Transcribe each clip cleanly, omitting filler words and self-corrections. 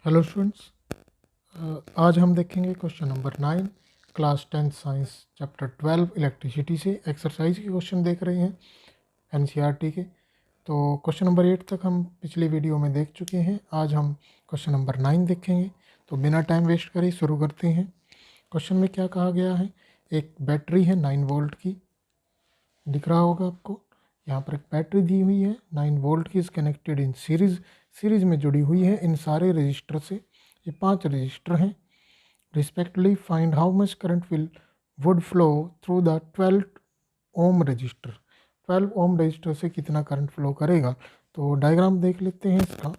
Hello students, आज हम देखेंगे question number 9 class 10 science chapter 12 electricity से एक्सरसाइज के क्वेश्चन देख रहे हैं एनसीईआरटी के। तो क्वेश्चन नंबर 8 तक हम पिछली वीडियो में देख चुके हैं। आज हम क्वेश्चन नंबर 9 देखेंगे। तो बिना टाइम वेस्ट करे शुरू करते हैं। क्वेश्चन में क्या कहा गया है, एक बैटरी है 9 वोल्ट की, दिख रहा होगा आपको। यहाँ पर एक बैटरी दी हुई है 9 वोल्ट की, इज़ कनेक्टेड इन सीरीज़ में जुड़ी हुई है इन सारे रजिस्टर से। ये 5 रजिस्टर हैं। Respectfully find how much current would flow through the 12 ohm resistor. 12 ohm resistor से कितना करंट फ्लो करेगा। तो डायग्राम देख लेते हैं इसका।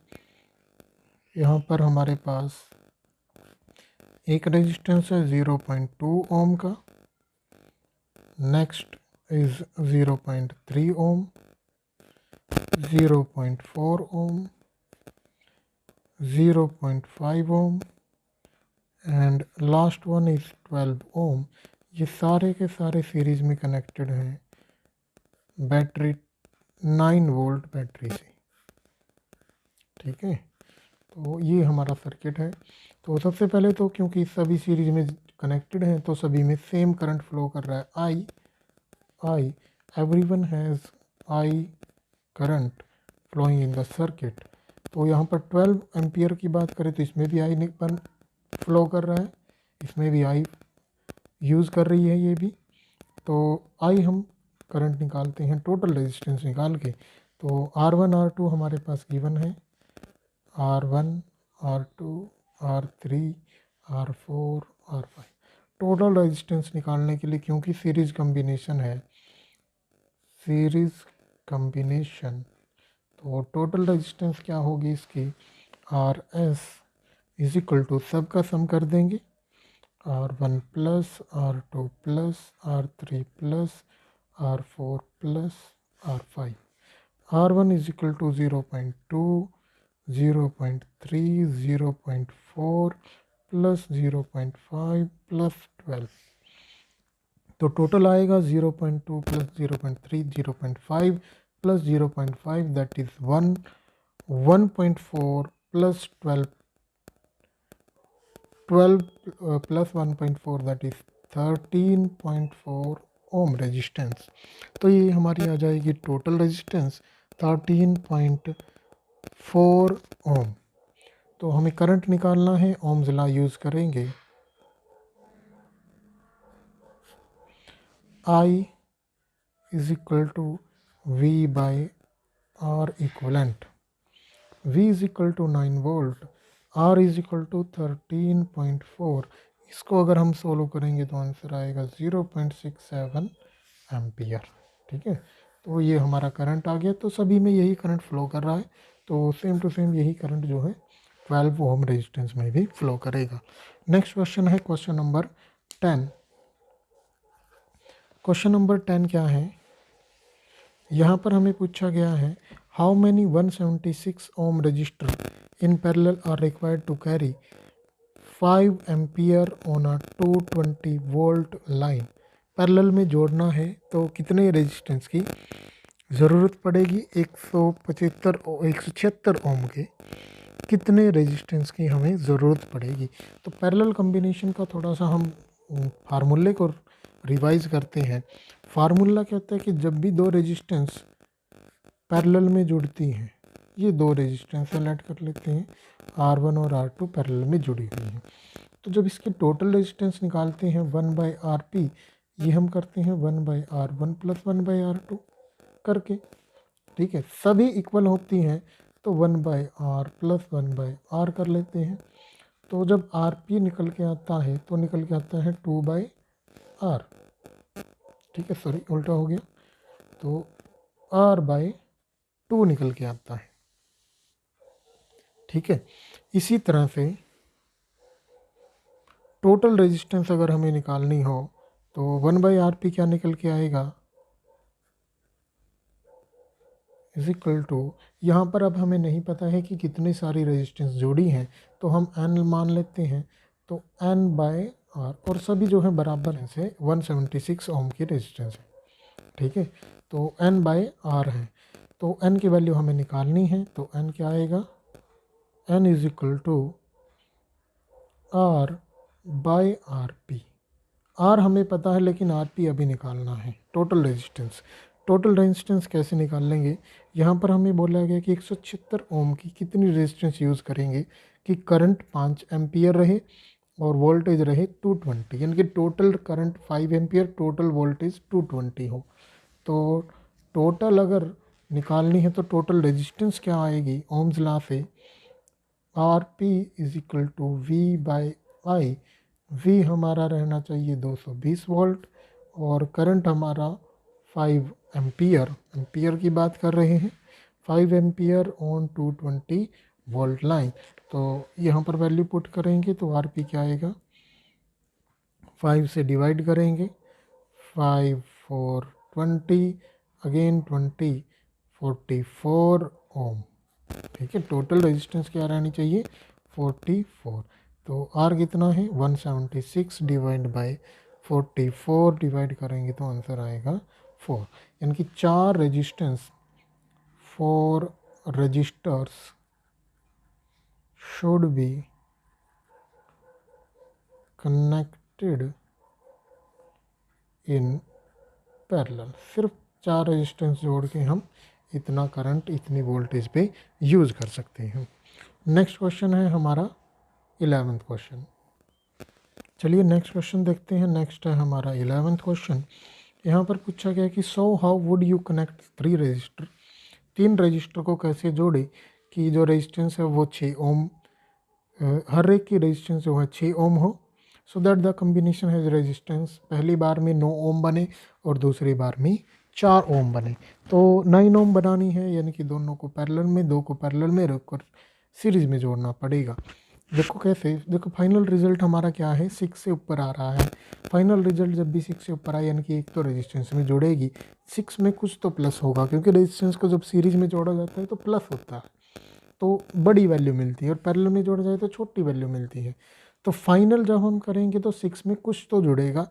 यहाँ पर हमारे पास एक रेजिस्टेंस है 0.2 ओम का, next is 0.3 ohm, 0.4 ohm, 0.5 ohm and last one is 12 ohm. ये सारे के सारे सीरीज में कनेक्टेड हैं बैटरी 9 वोल्ट बैटरी से। ठीक है, तो ये हमारा सर्किट है। तो सबसे पहले तो क्योंकि सभी सीरीज में कनेक्टेड हैं तो सभी में सेम करंट फ्लो कर रहा है I everyone has I current flowing in the circuit. तो यहाँ पर 12 एम्पियर की बात करें तो इसमें भी आई पर फ्लो कर रहा है, इसमें भी आई यूज़ कर रही है ये भी। तो आई हम करंट निकालते हैं टोटल रेजिस्टेंस निकाल के। तो R1 R2 हमारे पास गिवन है, R1 R2 R3 R4 R5। Total resistance निकालने के लिए क्योंकि सीरीज कम्बिनेशन है, सीरीज कम्बिनेशन, तो टोटल रेजिस्टेंस क्या होगी इसकी, RS इज इक्वल टू सबका सम कर देंगे, R1 plus R2 plus R3 plus R4 plus R5। R1 is equal to 0.2 0.3 0.4 plus 0.5 plus 12। तो टोटल आएगा 0.2 plus 0.3 0.5 plus 0.5 that is 1.4 plus 12 plus 1.4 that is 13.4 ohm resistance. तो ये हमारी आ जाएगी टोटल रेजिस्टेंस 13.4 ओम। तो हमें करंट निकालना है, ओम्स लॉ यूज़ करेंगे। I is equal to V by R equivalent. V is equal to 9 volt, R is equal to 13.4। इसको अगर हम सोल्व करेंगे तो आंसर आएगा 0.67 एम्पियर। ठीक है, तो ये हमारा करंट आ गया। तो सभी में यही करंट फ्लो कर रहा है, तो सेम टू सेम यही करंट जो है 12 ओम रेजिस्टेंस में भी फ्लो करेगा। नेक्स्ट क्वेश्चन है क्वेश्चन नंबर 10। क्वेश्चन नंबर 10 क्या है, यहाँ पर हमें पूछा गया है how many 176 ohm resistor in parallel are required to carry 5 ampere on a 220 volt line. Parallel में जोड़ना है तो कितने रेजिस्टेंस की ज़रूरत पड़ेगी, 176 ओम के कितने रेजिस्टेंस की हमें ज़रूरत पड़ेगी। तो पैरेलल कॉम्बिनेशन का थोड़ा सा हम फार्मूले को रिवाइज करते हैं। फार्मूला क्या होता है कि जब भी दो रेजिस्टेंस पैरेलल में जुड़ती हैं, ये दो रेजिस्टेंस सेलेक्ट कर लेते हैं, R1 और R2 पैरेलल में जुड़ी हुई हैं। तो जब इसकी टोटल रेजिस्टेंस निकालते हैं 1/RP, ये हम करते हैं 1/R1 प्लस 1/R2 करके। ठीक है, सभी इक्वल होती हैं तो 1/R प्लस 1/R कर लेते हैं। तो जब RP निकल के आता है तो निकल के आता है 2/R। ठीक है, सॉरी उल्टा हो गया, तो R/2 निकल के आता है। ठीक है, इसी तरह से टोटल रेजिस्टेंस अगर हमें निकालनी हो तो 1/RP क्या निकल के आएगा, इज इक्वल टू, यहाँ पर अब हमें नहीं पता है कि कितनी सारी रेजिस्टेंस जोड़ी हैं तो हम n मान लेते हैं, तो n/R, और सभी जो है बराबर हैं से 176 ओम की रेजिस्टेंस है। ठीक है, तो n/R है, तो n की वैल्यू हमें निकालनी है। तो n क्या आएगा, n is equal to R by R P. R हमें पता है लेकिन आर पी अभी निकालना है। टोटल रेजिस्टेंस, टोटल रेजिस्टेंस कैसे निकाल लेंगे, यहाँ पर हमें बोला गया कि 176 ओम की कितनी रेजिस्टेंस यूज़ करेंगे कि करंट 5 एम्पियर रहे और वोल्टेज रहे 220, यानी कि total current 5 ampere, total voltage 220 हो। तो टोटल अगर निकालनी है तो टोटल रेजिस्टेंस क्या आएगी ओम्स लॉ से, R P is equal to V by I. V हमारा रहना चाहिए 220 वोल्ट और करंट हमारा 5 एम्पियर, एम्पियर की बात कर रहे हैं, 5 एम्पियर ऑन 220 वोल्ट लाइन। तो यहाँ पर वैल्यू पुट करेंगे तो आर पी क्या आएगा, 5 से डिवाइड करेंगे, 5 4 20 अगेन 20 44 ओम। ठीक है, टोटल रेजिस्टेंस क्या रहनी चाहिए 44। तो आर कितना है 176 डिवाइड बाय 44 डिवाइड करेंगे तो आंसर आएगा 4, यानी कि 4 resistance 4 resistors should be connected in parallel. सिर्फ 4 रेजिस्टेंस जोड़ के हम इतना करंट इतनी वोल्टेज पे यूज़ कर सकते हैं। नेक्स्ट क्वेश्चन है हमारा 11th क्वेश्चन। चलिए नेक्स्ट क्वेश्चन देखते हैं। नेक्स्ट है हमारा 11th क्वेश्चन। यहाँ पर पूछा गया कि so how would you connect 3 register, 3 register को कैसे जोड़े कि जो रेजिस्टेंस है वो 6 ओम, हर एक की रेजिस्टेंस जो है 6 ओम हो, so that the combination has resistance, पहली बार में 9 ओम बने और दूसरी बार में 4 ओम बने। तो 9 ओम बनानी है, यानी कि दोनों को पैरेलल में, दो को पैरेलल में रखकर सीरीज में जोड़ना पड़ेगा। देखो कैसे, देखो फाइनल रिजल्ट हमारा क्या है 6 से ऊपर आ रहा है। फाइनल रिजल्ट जब भी 6 से ऊपर आए यानी कि एक तो रेजिस्टेंस में जोड़ेगी, 6 में कुछ तो प्लस होगा क्योंकि रेजिस्टेंस को जब सीरीज में जोड़ा जाता है तो प्लस होता है, तो बड़ी वैल्यू मिलती है, और पैरेलल में जोड़ा जाए तो छोटी वैल्यू मिलती है। तो फाइनल जब हम करेंगे तो 6 में कुछ तो जुड़ेगा,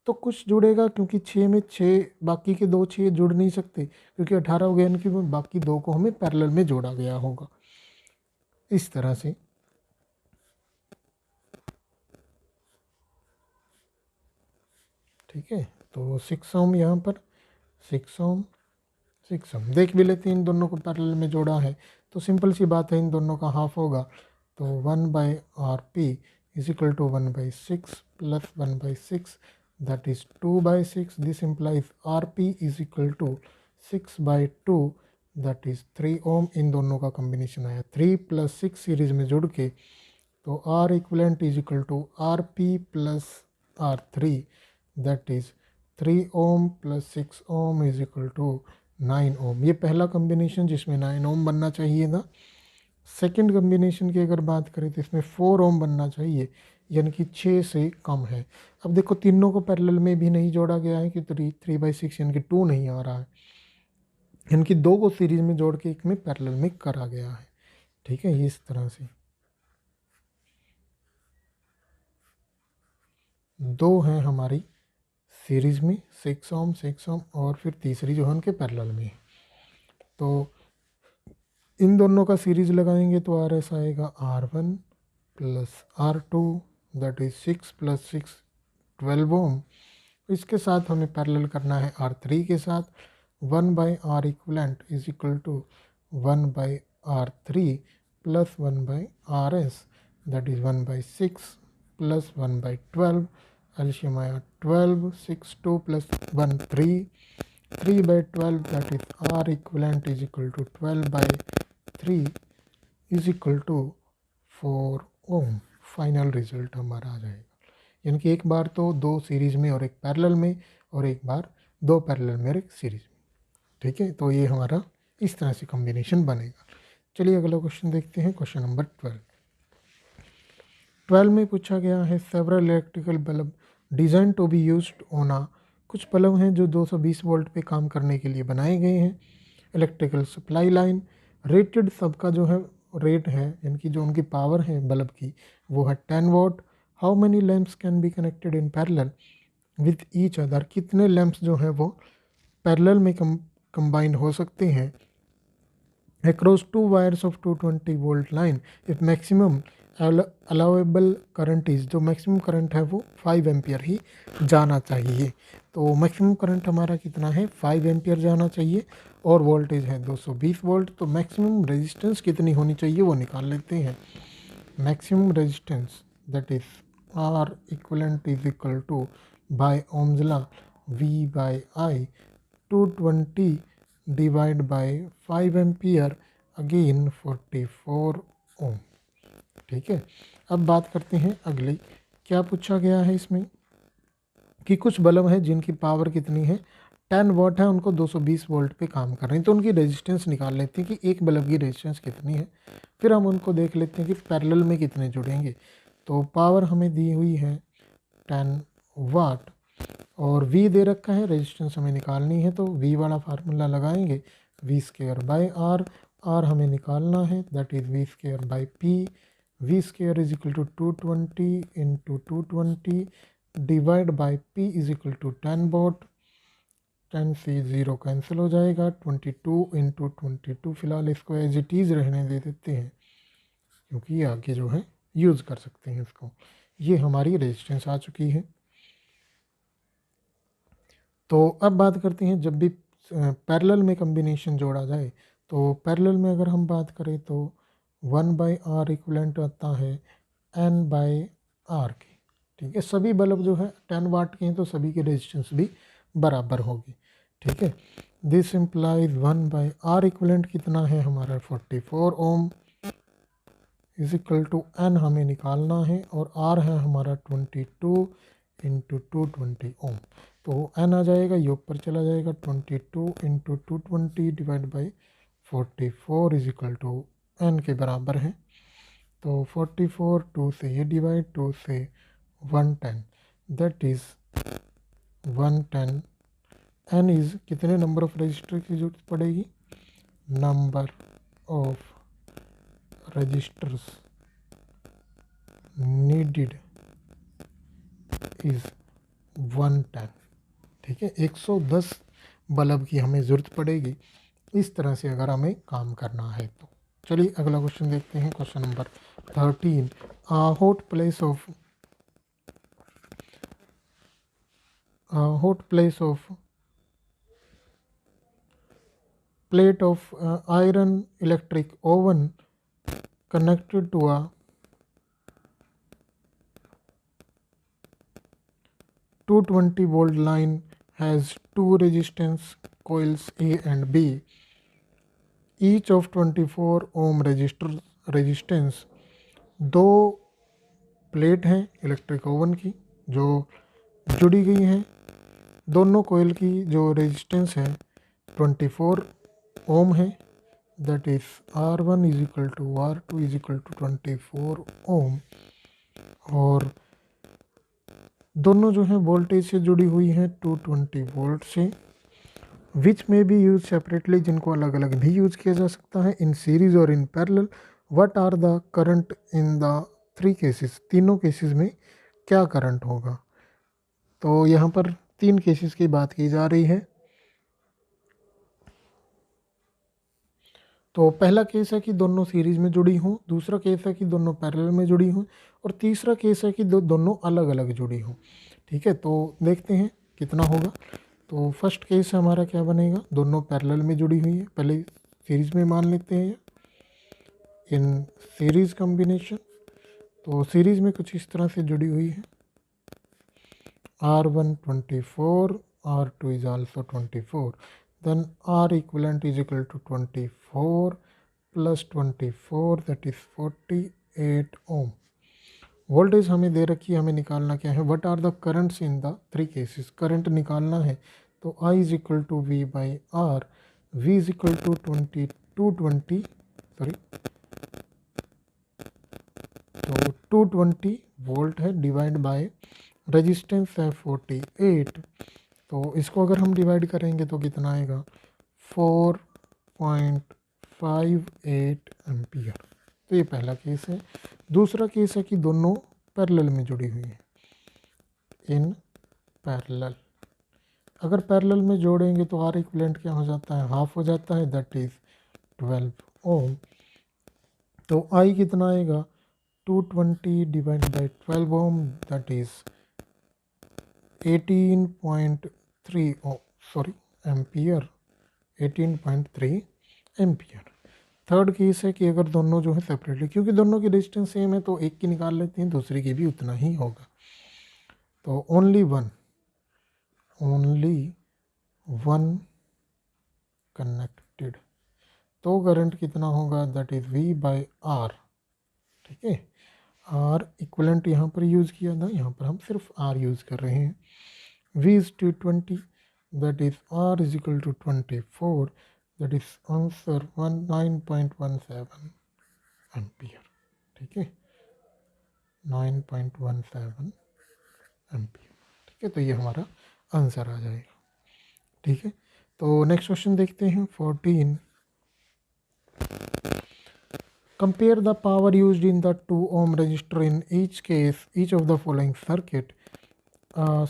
तो कुछ जुड़ेगा क्योंकि 6 में 6, बाकी के 2 6 जुड़ नहीं सकते क्योंकि 18 हो गया, यानी कि बाकी 2 को हमें पैरेलल में जोड़ा गया होगा इस तरह से। ठीक है, तो 6 ओम यहाँ पर 6 ओम 6 ओम देख भी लेते हैं, इन दोनों को पैरेलल में जोड़ा है तो सिंपल सी बात है, इन दोनों का हाफ होगा। तो 1/RP is equal to 1/6 plus 1/6 that is 2/6। This implies RP is equal to 6/2 that is 3 ohm. इन दोनों का कॉम्बिनेशन आया 3 + 6 सीरीज में जुड़ के, तो R equivalent is equal to RP plus R3 that is 3 ohm plus 6 ohm is equal to 9 ohm. ये पहला कॉम्बिनेशन जिसमें 9 ओम बनना चाहिए था। सेकंड कॉम्बिनेशन की अगर बात करें तो इसमें 4 ओम बनना चाहिए, यानी कि 6 से कम है। अब देखो तीनों को पैरेलल में भी नहीं जोड़ा गया है कि 3/6 यानी कि 2 नहीं आ रहा है, यानी कि 2 को सीरीज में जोड़ के एक में पैरेलल में करा गया है। ठीक है, ये इस तरह से 2 हैं हमारी सीरीज में 6 ओम 6 ओम, और फिर तीसरी जो है उनके पैरेलल में। तो इन दोनों का सीरीज लगाएंगे तो RS आएगा R1 plus R2 that is 6 + 6 12 ओम। इसके साथ हमें पैरेलल करना है R3 के साथ, 1/R equivalent is equal to 1/R3 plus 1/RS that is 1/6 plus 1/12। LCM आया 12, 6 2 plus 1 3, 3/12 that is R equivalent is equal to 12/3 is equal to 4 ohm. Final result हमारा आ जाएगा, यानी कि एक बार तो 2 सीरीज में और एक पैरेलल में, और एक बार 2 पैरेलल में और एक सीरीज में। ठीक है, तो ये हमारा इस तरह से कॉम्बिनेशन बनेगा। चलिए अगला क्वेश्चन देखते हैं, क्वेश्चन नंबर 12 में पूछा गया है several electrical bulb designed to be used on a, कुछ बल्ब हैं जो 220 वोल्ट पे काम करने के लिए बनाए गए हैं। इलेक्ट्रिकल सप्लाई लाइन रेटेड, सबका जो है रेट है, यानी कि जो उनकी पावर है बल्ब की वो है 10 what. How many lamps can be connected in parallel with each other, कितने लैम्प्स जो है वो पैरेलल में कंबाइन हो सकते हैं across 2 wires of 220 volt line if maximum allowable current is, जो मैक्सिमम करंट है वो 5 एम्पियर ही जाना चाहिए। तो मैक्सिमम करंट हमारा कितना है, 5 एम्पियर जाना चाहिए और वोल्टेज है 220 वोल्ट। तो मैक्सिमम रेजिस्टेंस कितनी होनी चाहिए वो निकाल लेते हैं। Maximum resistance that is R equivalent is equal to by ohm's law V by I 220 divide by 5 ampere again 44 ohm. ठीक है, अब बात करते हैं अगली। क्या पूछा गया है इसमें कि कुछ बल्ब है जिनकी पावर कितनी है, 10 वाट है, उनको 220 वोल्ट पे काम कर रहे हैं। तो उनकी रेजिस्टेंस निकाल लेते हैं कि एक बल्ब की रेजिस्टेंस कितनी है, फिर हम उनको देख लेते हैं कि पैरेलल में कितने जुड़ेंगे। तो पावर हमें दी हुई है 10 वाट और V दे रखा है, रेजिस्टेंस हमें निकालनी है तो V वाला फार्मूला लगाएंगे, V square by R, R हमें निकालना है that is V square by P, V square is equal to 220 into 220 divide by P is equal to 10 watt. 10 से 0 कैंसिल हो जाएगा, 22 इंटू 22, फिलहाल इसको एज इट इज़ रहने दे देते हैं क्योंकि ये आगे जो है यूज़ कर सकते हैं इसको। ये हमारी रेजिस्टेंस आ चुकी है। तो अब बात करते हैं जब भी पैरेलल में कम्बिनेशन जोड़ा जाए, तो पैरेलल में अगर हम बात करें तो 1 बाई आर इक्वलेंट आता है n बाई आर की। ठीक है, सभी बल्ब जो है 10 वाट के हैं तो सभी की रेजिस्टेंस भी बराबर होगी। ठीक है, this implies 1 by R equivalent कितना है हमारा 44 ohm is equal to n हमें निकालना है और r है हमारा 22 इंटू 220 ओम। तो n आ जाएगा, ये ऊपर चला जाएगा, 22 into 220 divide by 44 is equal to n के बराबर है। तो 44 2 से ये डिवाइड, 2 से 110 दैट इज़ 110। n इज़ कितने नंबर ऑफ रजिस्टर की जरूरत पड़ेगी, number of resistors needed is 110। ठीक है, 110 बल्ब की हमें ज़रूरत पड़ेगी इस तरह से अगर हमें काम करना है तो। चलिए अगला क्वेश्चन देखते हैं, question number 13। Hot place of plate of iron electric oven connected to a 220 volt line has two resistance coils A and B, each of 24 ohm resistance। दो प्लेट हैं इलेक्ट्रिक ओवन की जो जुड़ी गई हैं, दोनों कोयल की जो रेजिस्टेंस है 24 ओम है, that is R1 is equal to R2 is equal to 24 ohm. और दोनों जो हैं वोल्टेज से जुड़ी हुई हैं 220 वोल्ट से, विच में भी यूज सेपरेटली, जिनको अलग अलग भी यूज किया जा सकता है, इन सीरीज और in parallel. What are the current in the 3 cases, तीनों केसेस में क्या करंट होगा। तो यहाँ पर 3 केसेस की बात की जा रही है। तो पहला केस है कि दोनों सीरीज में जुड़ी हों, दूसरा केस है कि दोनों पैरेलल में जुड़ी हों, और तीसरा केस है कि दोनों अलग अलग जुड़ी हों। ठीक है, तो देखते हैं कितना होगा। तो फर्स्ट केस हमारा क्या बनेगा, दोनों पैरेलल में जुड़ी हुई है, पहले सीरीज में मान लेते हैं इन सीरीज कॉम्बिनेशन। तो सीरीज में कुछ इस तरह से जुड़ी हुई है, R1 24, R2 is also 24, then R equivalent is equal to 24 plus 24 that is 48 ohm। Voltage हमें दे रखी है, हमें निकालना क्या है, what are the currents in the 3 cases, current निकालना है। तो I is equal to V by R, V is equal to 220 तो 220 वोल्ट है डिवाइड बाय रेजिस्टेंस है 48। तो इसको अगर हम डिवाइड करेंगे तो कितना आएगा, 4.58 एम्पियर। तो ये पहला केस है। दूसरा केस है कि दोनों पैरेलल में जुड़ी हुई हैं, इन पैरेलल। अगर पैरेलल में जोड़ेंगे तो आर इक्विवेलेंट क्या हो जाता है, हाफ हो जाता है, दैट इज 12 ओम। तो आई कितना आएगा, 220 divided by 12 ohm, that is 18.3 ampere, 18.3 ampere. Third case है कि अगर दोनों जो है सेपरेटली, क्योंकि दोनों की डिस्टेंस सेम है तो एक की निकाल लेते हैं, दूसरे की भी उतना ही होगा। तो ओनली वन कनेक्टेड, तो करंट कितना होगा, that is V by R। ठीक है, R इक्वलेंट यहाँ पर यूज़ किया था, यहाँ पर हम सिर्फ R यूज़ कर रहे हैं। V is 220, that is R is equal to 24, that is answer 9.17 ampere. ठीक है, 9.17 एम्पियर। ठीक है, तो ये हमारा आंसर आ जाएगा। ठीक है, तो नेक्स्ट क्वेश्चन देखते हैं 14। Compare the power used in the 2 ohm resistor in each of the following circuit.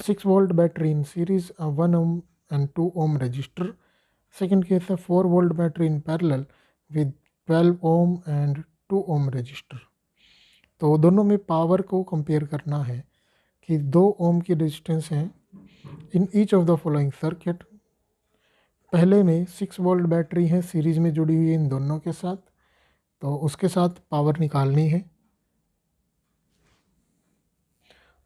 6 volt battery in series, 1 ohm and 2 ohm resistor. Second case है 4 volt battery in parallel with 12 ohm and 2 ohm resistor. तो दोनों में power को compare करना है कि 2 ओम की resistance है in each of the following circuit. पहले में 6 वोल्ट बैटरी है सीरीज में जुड़ी हुई है इन दोनों के साथ, तो उसके साथ पावर निकालनी है।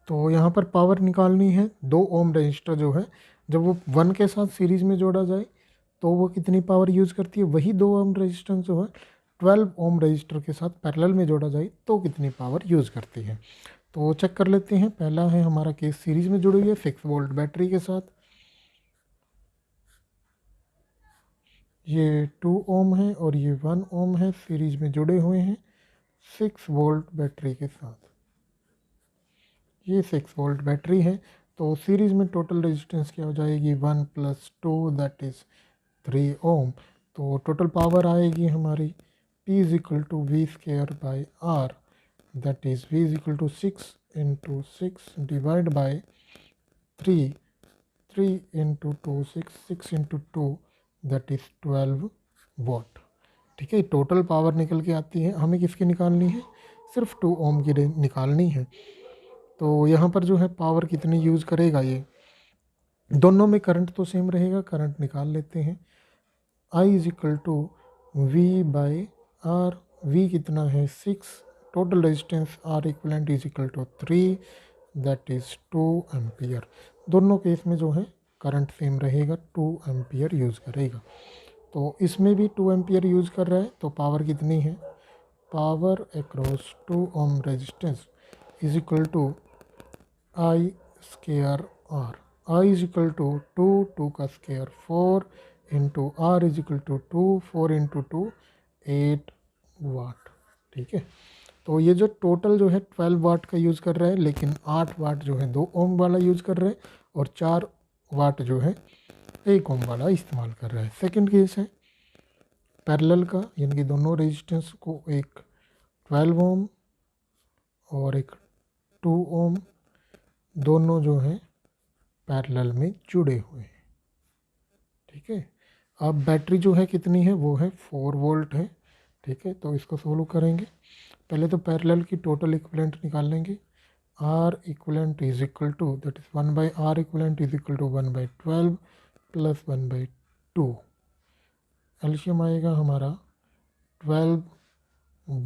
तो यहाँ पर पावर निकालनी है 2 ओम रजिस्टर जो है, जब वो 1 के साथ सीरीज में जोड़ा जाए तो वो कितनी पावर यूज़ करती है, वही 2 ओम रेजिस्टेंस जो है 12 ओम रजिस्टर के साथ पैरेलल में जोड़ा जाए तो कितनी पावर यूज़ करती है। तो चेक कर लेते हैं। पहला है हमारा केस सीरीज में जुड़ी हुई है 6 वोल्ट बैटरी के साथ, ये 2 ओम है और ये 1 ओम है, सीरीज में जुड़े हुए हैं 6 वोल्ट बैटरी के साथ। ये 6 वोल्ट बैटरी है, तो सीरीज में टोटल रेजिस्टेंस क्या हो जाएगी 1 + 2 दैट इज़ 3 ओम। तो टोटल पावर आएगी हमारी P is equal to V² R, that is V is equal to 6 × 6 divide by 3 × 2 6 × 2 that is 12 watt. ठीक है, टोटल पावर निकल के आती है। हमें किसकी निकालनी है, सिर्फ 2 ओम की निकालनी है। तो यहाँ पर जो है पावर कितनी यूज़ करेगा, ये दोनों में करंट तो सेम रहेगा, करंट निकाल लेते हैं। I is equal to V/R, V कितना है 6, total resistance R equivalent is equal to 3 that is 2 ampere. दोनों केस में जो है करंट सेम रहेगा, 2 एम्पियर यूज़ करेगा। तो इसमें भी 2 एम्पियर यूज़ कर रहा है, तो पावर कितनी है, power across 2 ohm resistance is equal to I² R। I is equal to 2 का square 4 into R is equal to 2, 4 × 2 8 watt. ठीक है, तो ये जो टोटल जो है 12 वाट का यूज़ कर रहा है, लेकिन 8 वाट जो है 2 ओम वाला यूज़ कर रहा है और 4 वाट जो है 1 ओम वाला इस्तेमाल कर रहा है। सेकंड केस है पैरेलल का, यानी कि दोनों रेजिस्टेंस को, एक 12 ओम और एक 2 ओम, दोनों जो हैं पैरेलल में जुड़े हुए हैं। ठीक है, अब बैटरी जो है कितनी है, वो है 4 वोल्ट है। ठीक है, तो इसको सोल्व करेंगे। पहले तो पैरेलल की टोटल इक्विवेलेंट निकाल लेंगे। R equivalent is equal to, that is 1/R equivalent is equal to 1/12 + 1/2। LCM आएगा हमारा 12,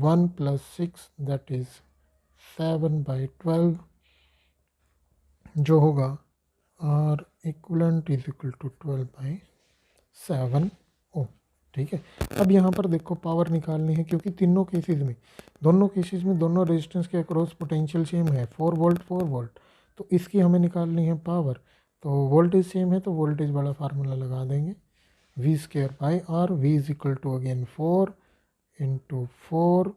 1 + 6 दैट इज 7/12, जो होगा R equivalent is equal to 12/7 ohm. ठीक है, अब यहाँ पर देखो पावर निकालनी है, क्योंकि दोनों केसेस में दोनों रेजिस्टेंस के अक्रॉस पोटेंशियल सेम है, 4 वोल्ट 4 वोल्ट, तो इसकी हमें निकालनी है पावर। तो वोल्टेज सेम है तो वोल्टेज वाला फार्मूला लगा देंगे, V²/R। V is equal to again 4 × 4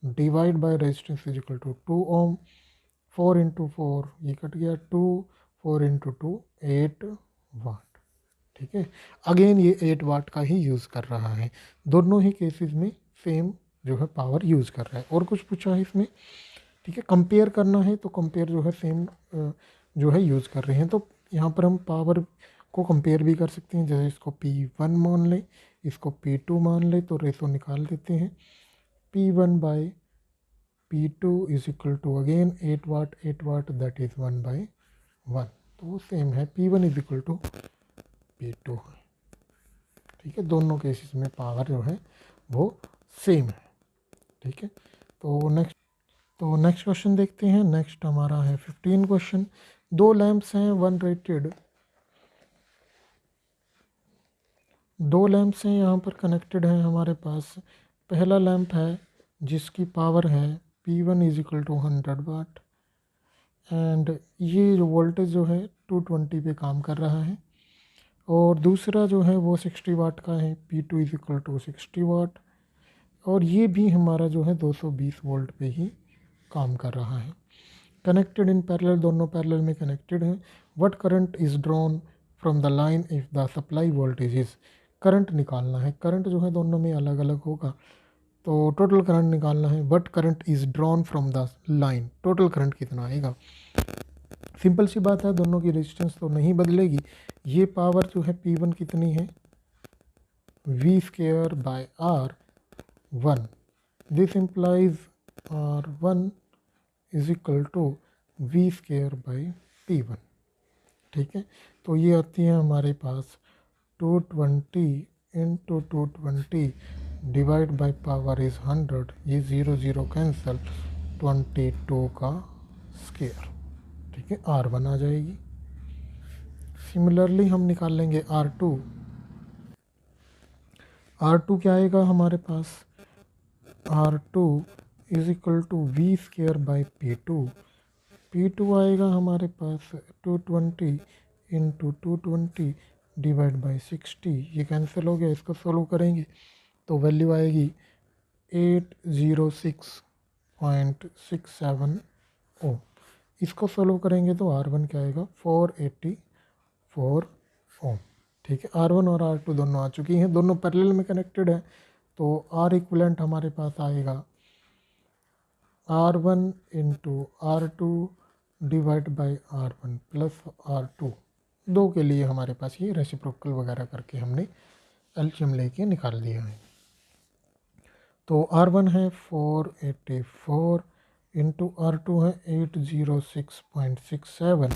divide by resistance is equal to 2 ohm, 4 × 4 ये कट गया 2, 4 × 2 8 वाट। ठीक है, अगेन ये 8 वाट का ही यूज़ कर रहा है, दोनों ही केसेस में सेम जो है पावर यूज़ कर रहा है। और कुछ पूछा है इसमें, ठीक है, कंपेयर करना है, तो कंपेयर जो है सेम जो है यूज़ कर रहे हैं, तो यहाँ पर हम पावर को कंपेयर भी कर सकते हैं। जैसे इसको P1 मान लें, इसको P2 मान लें, तो रेशो निकाल देते हैं, P1/P2 P2 is equal to again 8 watt that is 1/1। तो वो सेम है, P1 is equal to P2 है। ठीक है, दोनों केसेस में पावर जो है वो सेम है। ठीक है, तो नेक्स्ट क्वेश्चन देखते हैं। नेक्स्ट हमारा है 15 क्वेश्चन। दो लैंप्स हैं, दो लैंप्स हैं यहाँ पर कनेक्टेड हैं हमारे पास। पहला लैंप है जिसकी पावर है P1 is equal to 100 watt and ये जो वोल्टेज जो है 220 पे काम कर रहा है। और दूसरा जो है वो 60 वाट का है, P2 इज इक्वल टू 60 वाट, और ये भी हमारा जो है 220 वोल्ट पे ही काम कर रहा है। कनेक्टेड इन पैरेलल, दोनों पैरेलल में कनेक्टेड हैं। What current is drawn from the line if the supply voltage is, current निकालना है। करंट जो है दोनों में अलग अलग होगा, तो टोटल करंट निकालना है। What current is drawn from the line, total current कितना आएगा। सिंपल सी बात है, दोनों की रेजिस्टेंस तो नहीं बदलेगी। ये पावर जो है P1 कितनी है, V² by R1। This implies R1 is equal to V²/P1। ठीक है, तो ये आती है हमारे पास 220 into 220 divide by power is 100। ये 0 0 कैंसल, 22 का स्क्वायर। ठीक है, R1 आ जाएगी। सिमिलरली हम निकाल लेंगे R2। R2 क्या आएगा हमारे पास, R2 is equal to V²/P2। P2 आएगा हमारे पास 220 इंटू 220 डिवाइड बाई 60। ये कैंसिल हो गया, इसको सोल्व करेंगे तो वैल्यू आएगी 806.67 ओम। इसको सोल्व करेंगे तो R1 क्या आएगा, 484 ओम। ठीक है, R1 और R2 दोनों आ चुकी हैं, दोनों पैरेलल में कनेक्टेड है, तो R इक्विवेलेंट हमारे पास आएगा R1 into R2 divide by R1 plus R2। दो के लिए हमारे पास ये रेसिप्रोकल वगैरह करके हमने एलसीएम लेके निकाल दिया है। तो R1 है 484 इंटू R2 है 806.67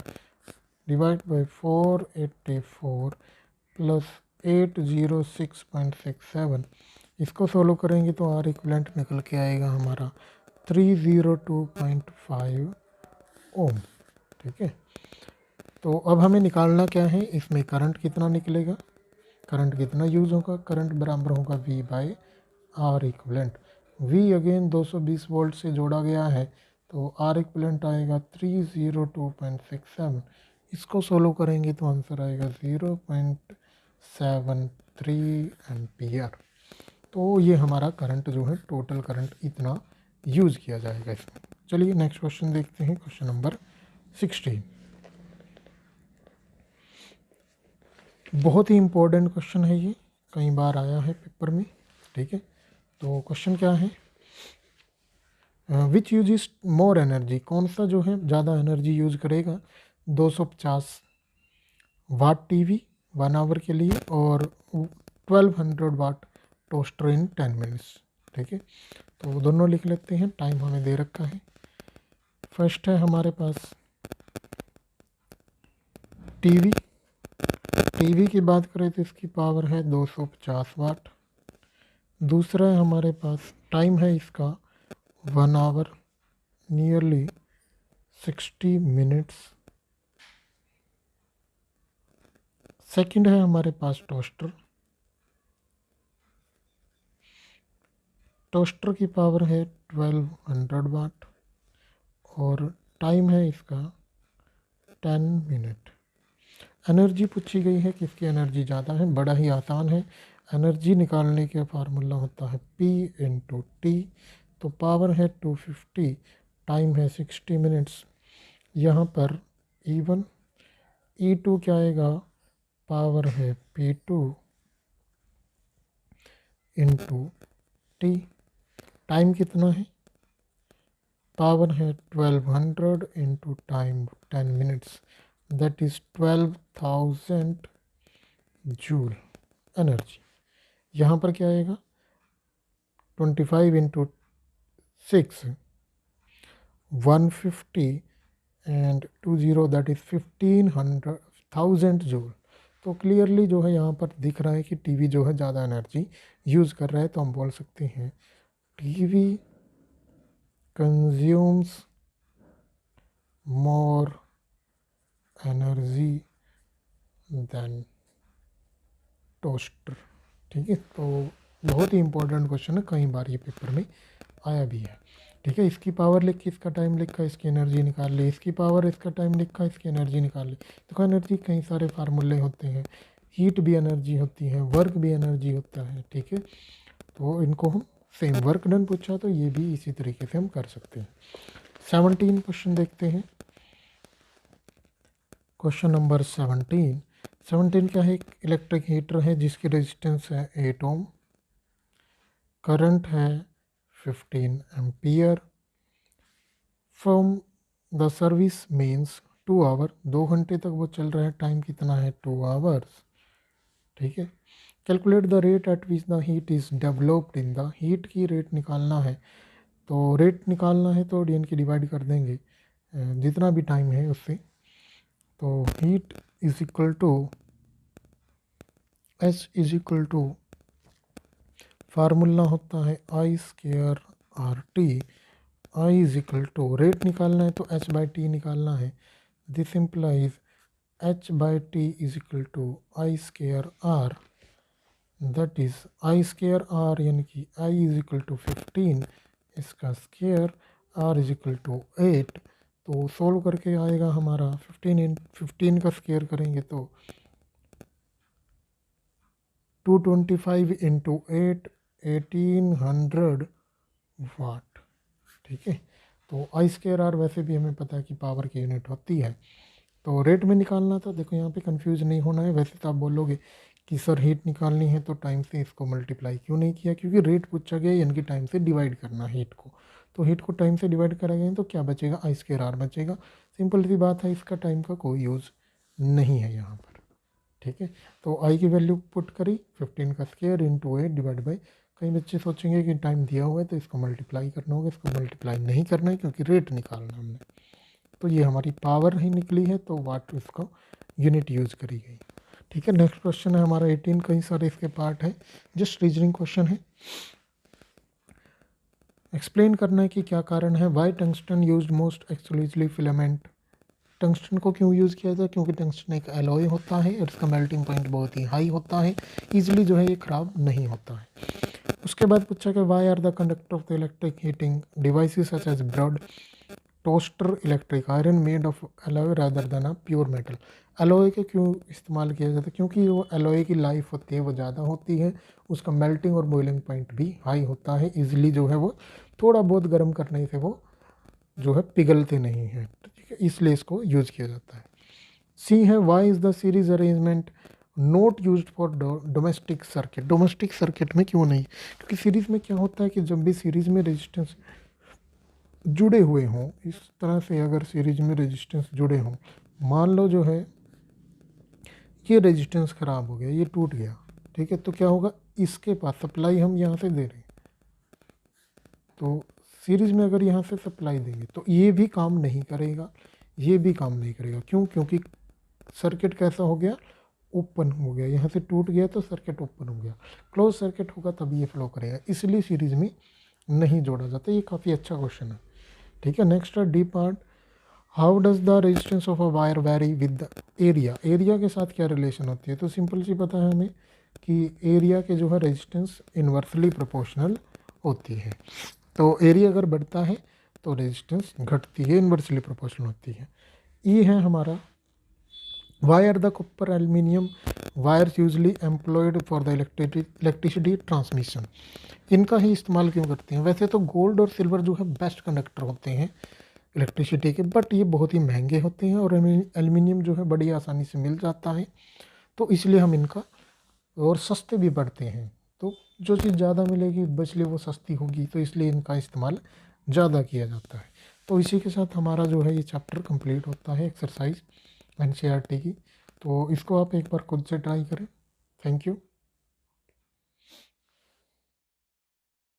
डिवाइड बाई 484 प्लस 806.67। इसको सोल्व करेंगे तो R इक्विवेलेंट निकल के आएगा हमारा 302.5 ओम। ठीक है, तो अब हमें निकालना क्या है, इसमें करंट कितना निकलेगा, करंट कितना यूज़ होगा। करंट बराबर होगा V/R equivalent. V again 220 volt से जोड़ा गया है, तो R इक्विवेलेंट आएगा 302.67। इसको सोल्व करेंगे तो आंसर आएगा 0.73 एम्पियर। तो ये हमारा करंट जो है, टोटल करंट इतना यूज़ किया जाएगा इसमें। चलिए नेक्स्ट क्वेश्चन देखते हैं, क्वेश्चन नंबर 16। बहुत ही इम्पोर्टेंट क्वेश्चन है ये, कई बार आया है पेपर में। ठीक है, तो क्वेश्चन क्या है, विच यूज इज मोर एनर्जी, कौन सा जो है ज़्यादा एनर्जी यूज़ करेगा। 250 वाट टीवी 1 आवर के लिए और 1200 वाट टोस्टर इन 10 मिनट्स। ठीक है, तो दोनों लिख लेते हैं, टाइम हमें दे रखा है। फर्स्ट है हमारे पास टीवी। टीवी की बात करें तो इसकी पावर है 250 वाट। दूसरा है हमारे पास टाइम है इसका 1 आवर नियरली 60 मिनट्स। सेकंड है हमारे पास टोस्टर। टोस्टर की पावर है 1200 वाट और टाइम है इसका 10 मिनट। एनर्जी पूछी गई है, किसकी एनर्जी ज़्यादा है, बड़ा ही आसान है। एनर्जी निकालने का फार्मूला होता है P इंटू टी। तो पावर है 250, टाइम है 60 मिनट्स। यहाँ पर E1 E2 क्या आएगा, पावर है P2 इंटू टी। टाइम कितना है, पावर है 1200 into time 10 minutes, that is 12,000 joule energy. यहाँ पर क्या आएगा, 25 into 6 150 and 20 that is 1500 joule. तो क्लियरली जो है यहाँ पर दिख रहा है कि टीवी जो है ज़्यादा एनर्जी यूज़ कर रहा है, तो हम बोल सकते हैं TV consumes more energy than toaster. ठीक है, तो बहुत ही इंपॉर्टेंट क्वेश्चन है, कई बार ये पेपर में आया भी है। ठीक है, इसकी पावर लिख के इसका टाइम लिखा, इसकी एनर्जी निकाल ली, इसकी पावर इसका टाइम लिखा, इसकी एनर्जी निकाल ली। देखो एनर्जी कई सारे फार्मूले होते हैं, हीट भी एनर्जी होती है, वर्क भी एनर्जी होता है। ठीक है, तो इनको हम सेम वर्क डन पूछा तो ये भी इसी तरीके से हम कर सकते हैं। 17 क्वेश्चन देखते हैं। क्वेश्चन नंबर 17 क्या है? एक इलेक्ट्रिक हीटर है जिसकी रेजिस्टेंस है 8 ओम, करंट है 15 ampere, from the service means 2 hour, 2 घंटे तक वो चल रहा है, टाइम कितना है 2 आवर्स। ठीक है, calculate the rate at which the heat is developed in the, heat की रेट निकालना है, तो रेट निकालना है तो डी की डिवाइड कर देंगे जितना भी टाइम है उससे। तो heat is equal to H is equal to formula होता है I square R T. I is equal to rate निकालना है तो एच बाई टी निकालना है। This implies H by T is equal to I square R, that is I square R यानी कि I is equal to 15, इसका square R is equal to 8। तो solve करके आएगा हमारा 15 का स्क्वायर करेंगे तो 225 इंटू 8 1800 वाट। ठीक है, तो आई स्क्वायर आर वैसे भी हमें पता है कि पावर की यूनिट होती है, तो रेट में निकालना था। देखो यहाँ पे कंफ्यूज नहीं होना है। वैसे तो आप बोलोगे कि सर हीट निकालनी है तो टाइम से इसको मल्टीप्लाई क्यों नहीं किया, क्योंकि रेट पूछा गया यानी कि टाइम से डिवाइड करना हीट को, तो हीट को टाइम से डिवाइड करा गया तो क्या बचेगा, आई स्क्वायर आर बचेगा। सिंपल सी बात है, इसका टाइम का कोई यूज़ नहीं है यहाँ पर। ठीक है, तो आई की वैल्यू पुट करी 15 का स्क्वायर इंटू 8 डिवाइड बाई, कई बच्चे सोचेंगे कि टाइम दिया हुआ है तो इसको मल्टीप्लाई करना होगा, इसको मल्टीप्लाई नहीं करना है क्योंकि रेट निकालना हमने। तो ये हमारी पावर ही निकली है, तो वाट इसको यूनिट यूज़ करी गई। ठीक है, नेक्स्ट क्वेश्चन है हमारा 18, कई सारे इसके पार्ट है, जस्ट रीजनिंग क्वेश्चन है। एक्सप्लेन करना है कि क्या कारण है why tungsten used most exclusively filament. Tungsten को क्यों यूज़ किया जाता है? क्योंकि टंगस्टन एक एलॉय होता है और इसका मेल्टिंग पॉइंट बहुत ही हाई होता है, ईजिली जो है ये ख़राब नहीं होता है। उसके बाद पूछा कि why are the conductor of the electric heating devices such as bread toaster electric iron made of alloy rather than a pure metal. Alloy के क्यों इस्तेमाल किया जाता है? क्योंकि वो एलॉय की लाइफ होती है वो ज़्यादा होती है, उसका मेल्टिंग और बॉइलिंग पॉइंट भी हाई होता है, इजीली जो है वो थोड़ा बहुत गर्म करने से वो जो है पिघलते नहीं हैं। ठीक है, इसलिए इसको यूज़ किया जाता है। सी है why is the series arrangement not used for domestic circuit. Domestic circuit में क्यों नहीं? क्योंकि सीरीज़ में क्या होता है कि जब भी सीरीज़ में रेजिस्टेंस जुड़े हुए हों, इस तरह से अगर सीरीज में रेजिस्टेंस जुड़े हों, मान लो जो है ये रेजिस्टेंस ख़राब हो गया, ये टूट गया, ठीक है, तो क्या होगा, इसके पास सप्लाई हम यहाँ से दे रहे हैं, तो सीरीज में अगर यहाँ से सप्लाई देंगे तो ये भी काम नहीं करेगा, ये भी काम नहीं करेगा। क्यों? क्योंकि सर्किट कैसा हो गया, ओपन हो गया, यहाँ से टूट गया तो सर्किट ओपन हो गया, क्लोज सर्किट होगा तभी ये फ्लो करेगा, इसलिए सीरीज में नहीं जोड़ा जाता। ये काफ़ी अच्छा क्वेश्चन है। ठीक है, next D part, how does the resistance of a wire very with the area. Area के साथ क्या रिलेशन होती है? तो सिंपल सी पता है हमें कि एरिया के जो है रेजिस्टेंस इन्वर्सली प्रोपोर्शनल होती है। तो एरिया अगर बढ़ता है तो रेजिस्टेंस घटती है, इन्वर्सली प्रोपोर्शनल होती है। ये है हमारा wire the copper aluminium wires usually employed for the electricity transmission. इनका ही इस्तेमाल क्यों करते हैं? वैसे तो गोल्ड और सिल्वर जो है बेस्ट कंडक्टर होते हैं इलेक्ट्रिसिटी के, बट ये बहुत ही महंगे होते हैं और एल्यूमिनियम जो है बड़ी आसानी से मिल जाता है, तो इसलिए हम इनका, और सस्ते भी पड़ते हैं, तो जो चीज़ ज़्यादा मिलेगी बचली वो सस्ती होगी, तो इसलिए इनका इस्तेमाल ज़्यादा किया जाता है। तो इसी के साथ हमारा जो है ये चैप्टर कंप्लीट होता है एक्सरसाइज एनसीईआरटी की। तो इसको आप एक बार खुद से ट्राई करें। Thank you.